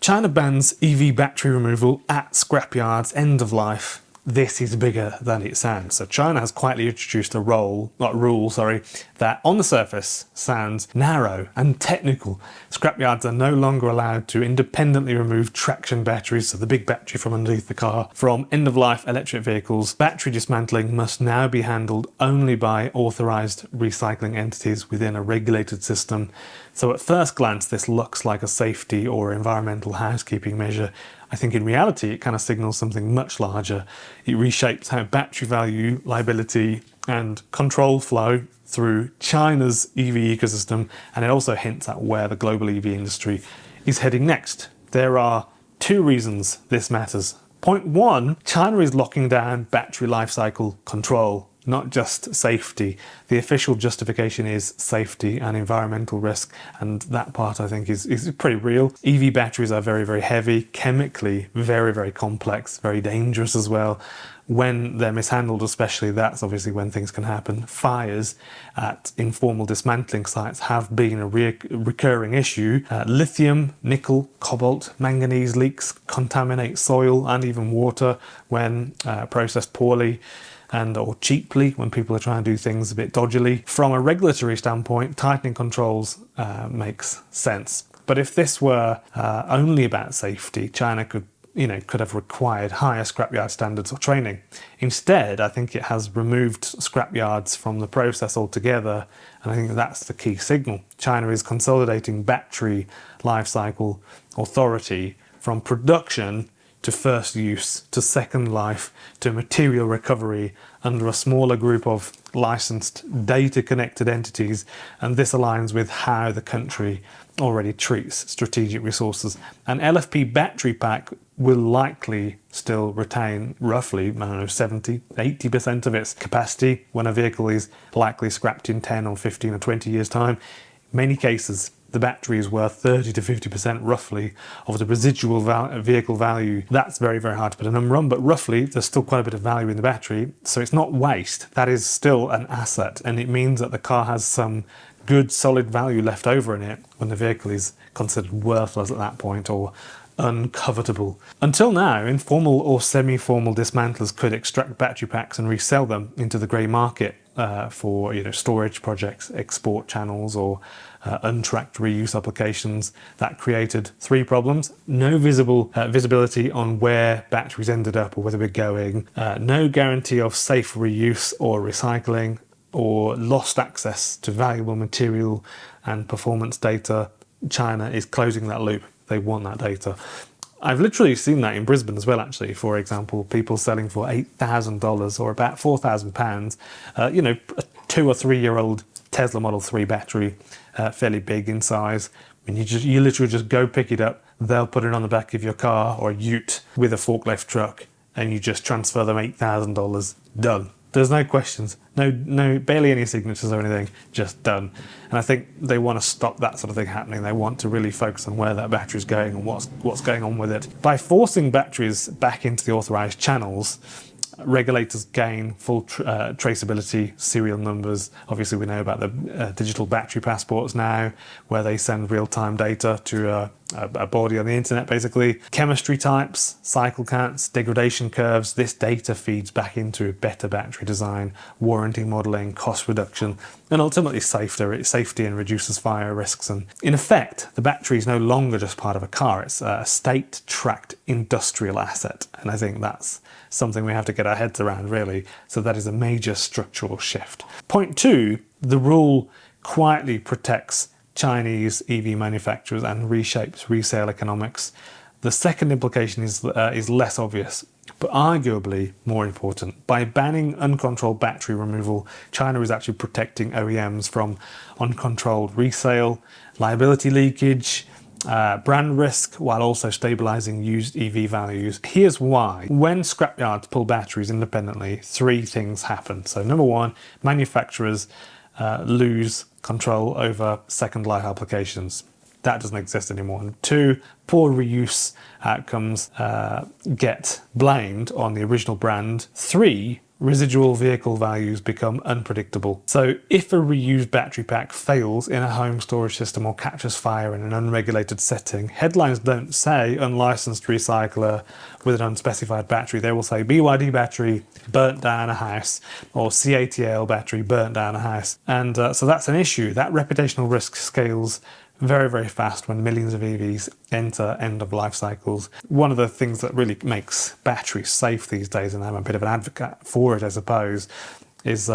China bans EV battery removal at scrapyards end of life. This is bigger than it sounds. So China has quietly introduced a rule that on the surface sounds narrow and technical. Scrapyards are no longer allowed to independently remove traction batteries, so the big battery from underneath the car, from end-of-life electric vehicles. Battery dismantling must now be handled only by authorised recycling entities within a regulated system. So at first glance, this looks like a safety or environmental housekeeping measure. I think in reality, it kind of signals something much larger. It reshapes how battery value, liability, and control flow through China's EV ecosystem, and it also hints at where the global EV industry is heading next. There are two reasons this matters. Point one, China is locking down battery lifecycle control, not just safety. The official justification is safety and environmental risk, and that part I think is pretty real. EV batteries are very, very heavy, chemically very, very complex, very dangerous as well. When they're mishandled especially, that's obviously when things can happen. Fires at informal dismantling sites have been a recurring issue. Lithium, nickel, cobalt, manganese leaks contaminate soil and even water when processed poorly or cheaply, when people are trying to do things a bit dodgily. From a regulatory standpoint, tightening controls makes sense. But if this were only about safety, China could have required higher scrapyard standards or training. Instead, I think it has removed scrapyards from the process altogether, and I think that's the key signal. China is consolidating battery lifecycle authority from production to first use, to second life, to material recovery under a smaller group of licensed data-connected entities, and this aligns with how the country already treats strategic resources. An LFP battery pack will likely still retain roughly, 70–80% of its capacity when a vehicle is likely scrapped in 10 or 15 or 20 years' time. In many cases, the battery is worth 30–50% roughly of the residual vehicle value. That's very, very hard to put a number on, but roughly there's still quite a bit of value in the battery. So it's not waste, that is still an asset, and it means that the car has some good solid value left over in it when the vehicle is considered worthless at that point or uncovetable. Until now, informal or semi-formal dismantlers could extract battery packs and resell them into the grey market for storage projects, export channels, or untracked reuse applications. That created three problems: no visibility on where batteries ended up or where they were going, no guarantee of safe reuse or recycling, or lost access to valuable material and performance data. China is closing that loop. They want that data. I've literally seen that in Brisbane as well, actually. For example, people selling for $8,000 or about £4,000, a 2 or 3 year old Tesla Model 3 battery, fairly big in size. And you literally just go pick it up, they'll put it on the back of your car or ute with a forklift truck, and you just transfer them $8,000, done. There's no questions, no, barely any signatures or anything, just done. And I think they want to stop that sort of thing happening. They want to really focus on where that battery's going and what's going on with it. By forcing batteries back into the authorized channels, regulators gain full traceability, serial numbers. Obviously, we know about the digital battery passports now, where they send real-time data to a body on the internet, basically. Chemistry types, cycle counts, degradation curves. This data feeds back into better battery design, warranty modeling, cost reduction, and ultimately safety and reduces fire risks. And in effect, the battery is no longer just part of a car. It's a state-tracked industrial asset. And I think that's something we have to get our heads around, really. So that is a major structural shift. Point two, the rule quietly protects Chinese EV manufacturers and reshapes resale economics. The second implication is less obvious, but arguably more important. By banning uncontrolled battery removal, China is actually protecting OEMs from uncontrolled resale, liability leakage, brand risk, while also stabilizing used EV values. Here's why. When scrapyards pull batteries independently, three things happen. So number one, manufacturers lose control over second life applications. That doesn't exist anymore. And two, poor reuse outcomes get blamed on the original brand. Three, residual vehicle values become unpredictable. So if a reused battery pack fails in a home storage system or catches fire in an unregulated setting, headlines don't say unlicensed recycler with an unspecified battery. They will say BYD battery burnt down a house, or CATL battery burnt down a house. And so that's an issue. That reputational risk scales very, very fast when millions of EVs enter end of life cycles. One of the things that really makes batteries safe these days, and I'm a bit of an advocate for it, I suppose, is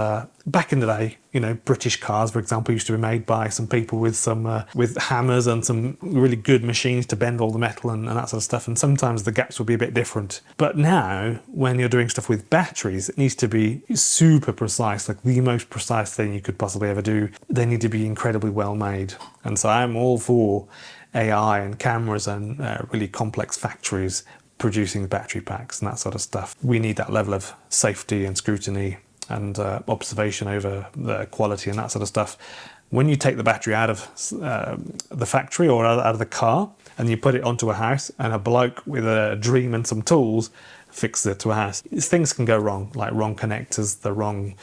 back in the day, British cars, for example, used to be made by some people with some with hammers and some really good machines to bend all the metal and that sort of stuff. And sometimes the gaps would be a bit different. But now, when you're doing stuff with batteries, it needs to be super precise, like the most precise thing you could possibly ever do. They need to be incredibly well made. And so I'm all for AI and cameras and really complex factories producing battery packs and that sort of stuff. We need that level of safety and scrutiny and observation over the quality and that sort of stuff. When you take the battery out of the factory or out of the car and you put it onto a house, and a bloke with a dream and some tools fixes it to a house, things can go wrong, like wrong connectors, the wrong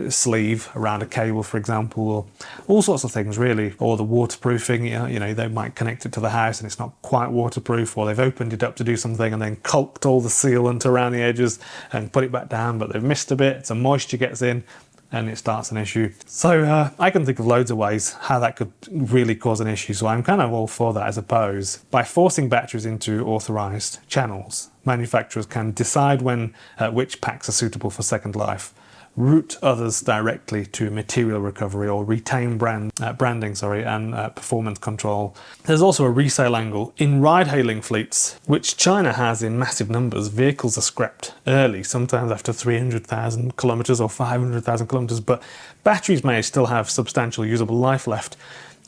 sleeve around a cable, for example, or all sorts of things really, or the waterproofing. They might connect it to the house and it's not quite waterproof, or they've opened it up to do something and then caulked all the sealant around the edges and put it back down, but they've missed a bit, some moisture gets in and it starts an issue. So I can think of loads of ways how that could really cause an issue. So I'm kind of all for that, I suppose. By forcing batteries into authorized channels, manufacturers can decide when which packs are suitable for second life, route others directly to material recovery, or retain branding and performance control. There's also a resale angle. In ride-hailing fleets, which China has in massive numbers, vehicles are scrapped early, sometimes after 300,000 kilometers or 500,000 kilometers, but batteries may still have substantial usable life left.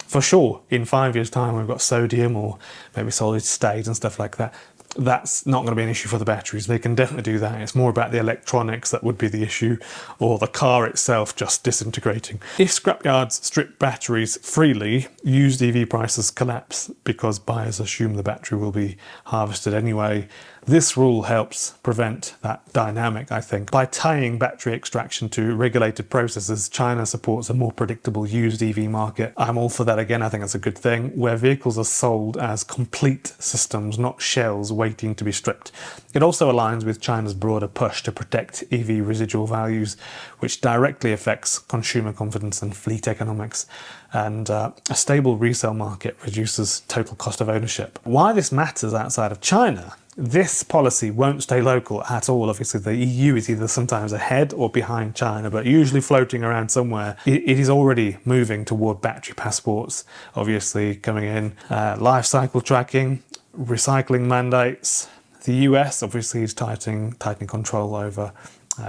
For sure, in 5 years' time, we've got sodium or maybe solid state and stuff like that. That's not going to be an issue for the batteries. They can definitely do that. It's more about the electronics that would be the issue, or the car itself just disintegrating. If scrapyards strip batteries freely, used EV prices collapse because buyers assume the battery will be harvested anyway. This rule helps prevent that dynamic, I think. By tying battery extraction to regulated processes, China supports a more predictable used EV market. I'm all for that again. I think that's a good thing, where vehicles are sold as complete systems, not shells waiting to be stripped. It also aligns with China's broader push to protect EV residual values, which directly affects consumer confidence and fleet economics. And a stable resale market reduces total cost of ownership. Why this matters outside of China: this policy won't stay local at all. Obviously, the EU is either sometimes ahead or behind China, but usually floating around somewhere. It is already moving toward battery passports, obviously coming in, life cycle tracking, recycling mandates. The US obviously is tightening control over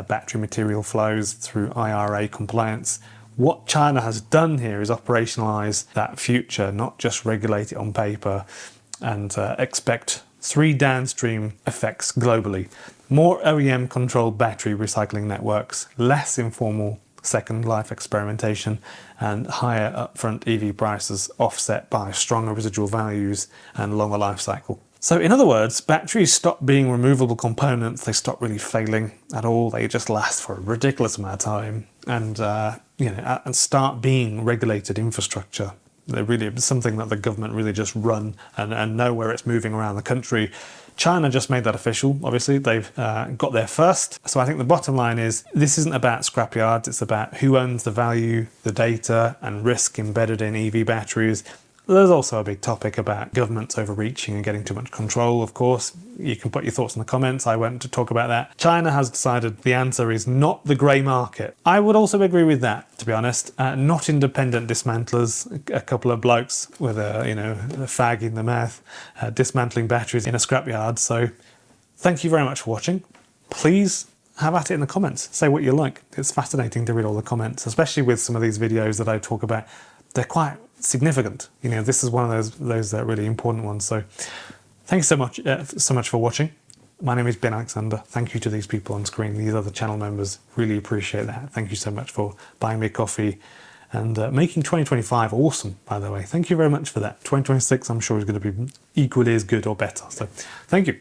battery material flows through IRA compliance. What China has done here is operationalize that future, not just regulate it on paper, and expect 3 downstream effects globally: more OEM-controlled battery recycling networks, less informal second life experimentation, and higher upfront EV prices offset by stronger residual values and longer life cycle. So in other words, batteries stop being removable components. They stop really failing at all. They just last for a ridiculous amount of time, and and start being regulated infrastructure. They're really something that the government really just run and know where it's moving around the country. China just made that official. Obviously, they've got there first. So I think the bottom line is, this isn't about scrapyards. It's about who owns the value, the data, and risk embedded in EV batteries. There's also a big topic about governments overreaching and getting too much control, of course. You can put your thoughts in the comments. I won't talk about that. China has decided the answer is not the grey market. I would also agree with that, to be honest. Not independent dismantlers, a couple of blokes with a fag in the mouth, dismantling batteries in a scrapyard. So thank you very much for watching. Please have at it in the comments. Say what you like. It's fascinating to read all the comments, especially with some of these videos that I talk about. They're quite significant. This is one of those really important ones. So thanks so much for watching. My name is Ben Alexander. Thank you to these people on screen, these other channel members. Really appreciate that. Thank you so much for buying me a coffee and making 2025 awesome, by the way. Thank you very much for that. 2026, I'm sure, is going to be equally as good or better. So thank you.